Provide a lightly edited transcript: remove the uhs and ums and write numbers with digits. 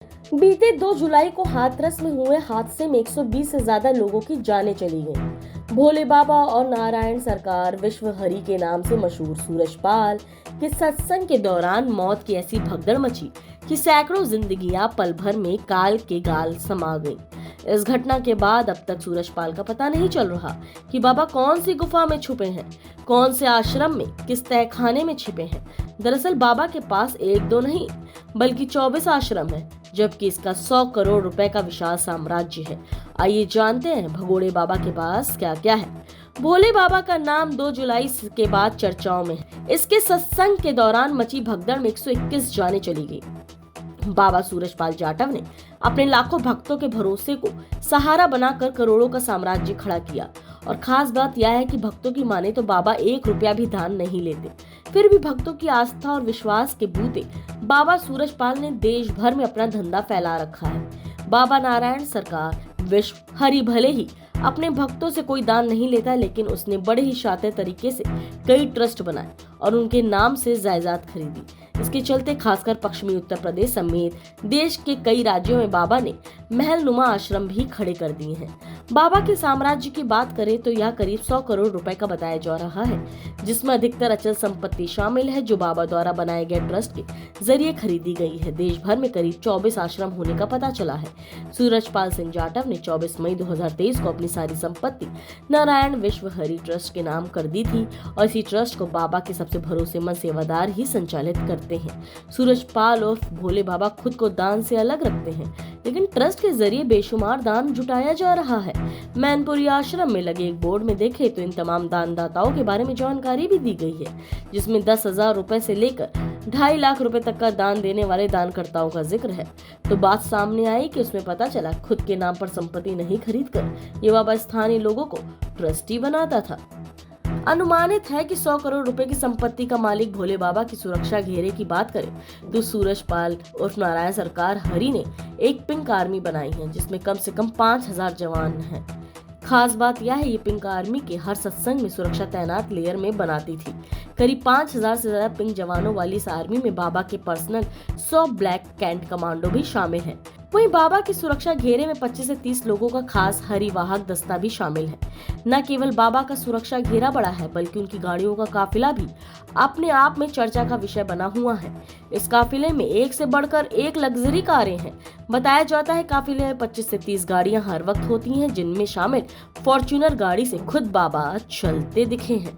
बीते 2 जुलाई को हाथरस में हुए हादसे में 120 से ज्यादा लोगों की जानें चली गईं। भोले बाबा और नारायण सरकार विश्व हरि के नाम से मशहूर सूरजपाल के सत्संग के दौरान मौत की ऐसी भगदड़ मची कि सैकड़ों जिंदगियां पल भर में काल के गाल समा गईं। इस घटना के बाद अब तक सूरजपाल का पता नहीं चल रहा कि बाबा कौन सी गुफा में छुपे हैं, कौन से आश्रम में, किस तहखाने में छिपे हैं। दरअसल बाबा के पास एक दो नहीं बल्कि 24 आश्रम है, जबकि इसका 100 करोड़ रुपए का विशाल साम्राज्य है। आइए जानते हैं भगोड़े बाबा के पास क्या क्या है। भोले बाबा का नाम 2 जुलाई के बाद चर्चाओं में है। इसके सत्संग के दौरान मची भगदड़ में 121 जानें चली गई। बाबा सूरजपाल जाटव ने अपने लाखों भक्तों के भरोसे को सहारा बनाकर करोड़ों का साम्राज्य खड़ा किया। और खास बात यह है कि भक्तों की माने तो बाबा 1 रुपया भी दान नहीं लेते। फिर भी भक्तों की आस्था और विश्वास के बूते बाबा सूरजपाल ने देश भर में अपना धंधा फैला रखा है। बाबा नारायण सरकार विश्व हरि भले ही अपने भक्तों से कोई दान नहीं लेता, लेकिन उसने बड़े ही शातिर तरीके से कई ट्रस्ट बनाए और उनके नाम से जायदाद खरीदी। इसके चलते खासकर पश्चिमी उत्तर प्रदेश समेत देश के कई राज्यों में बाबा ने महलनुमा आश्रम भी खड़े कर दिए हैं। बाबा के साम्राज्य की बात करें तो यह करीब 100 करोड़ रुपए का बताया जा रहा है, जिसमें अधिकतर अचल संपत्ति शामिल है जो बाबा द्वारा बनाए गए ट्रस्ट के जरिए खरीदी गई है। देश भर में करीब 24 आश्रम होने का पता चला है। सूरजपाल सिंह जाटव ने 24 मई 2023 को अपनी सारी संपत्ति नारायण विश्व हरि ट्रस्ट के नाम कर दी थी और इसी ट्रस्ट को बाबा के सबसे भरोसेमंद सेवादार ही संचालित करते हैं। सूरजपाल और भोले बाबा खुद को दान से अलग रखते हैं, लेकिन ट्रस्ट के जरिए बेशुमार दान जुटाया जा रहा है। मैनपुरी आश्रम में लगे एक बोर्ड में देखें तो इन तमाम दानदाताओं के बारे में जानकारी भी दी गई है, जिसमें 10,000 रुपए से लेकर 2.5 लाख रुपए तक का दान देने वाले दानकर्ताओं का जिक्र है। तो बात सामने आई कि उसमें पता चला खुद के नाम पर संपत्ति नहीं खरीदकर ये बाबा स्थानीय लोगों को ट्रस्टी बनाता था। अनुमानित है कि 100 करोड़ रुपए की संपत्ति का मालिक भोले बाबा की सुरक्षा घेरे की बात करें तो सूरजपाल उर्फ नारायण सरकार हरि ने एक पिंक आर्मी बनाई है, जिसमें कम से कम 5,000 जवान हैं। खास बात यह है ये पिंक आर्मी के हर सत्संग में सुरक्षा तैनात लेयर में बनाती थी। करीब 5,000 से ज्यादा पिंक जवानों वाली इस आर्मी में बाबा के पर्सनल 100 ब्लैक कैंट कमांडो भी शामिल हैं। वहीं बाबा की सुरक्षा घेरे में 25 से 30 लोगों का खास हरिवाहक दस्ता भी शामिल है। न केवल बाबा का सुरक्षा घेरा बड़ा है, बल्कि उनकी गाड़ियों का काफिला भी अपने आप में चर्चा का विषय बना हुआ है। इस काफिले में एक से बढ़कर एक लग्जरी कारें हैं। बताया जाता है काफिले में 25 से 30 गाड़ियां हर वक्त होती हैं, जिनमें शामिल फॉर्च्यूनर गाड़ी से खुद बाबा चलते दिखे हैं।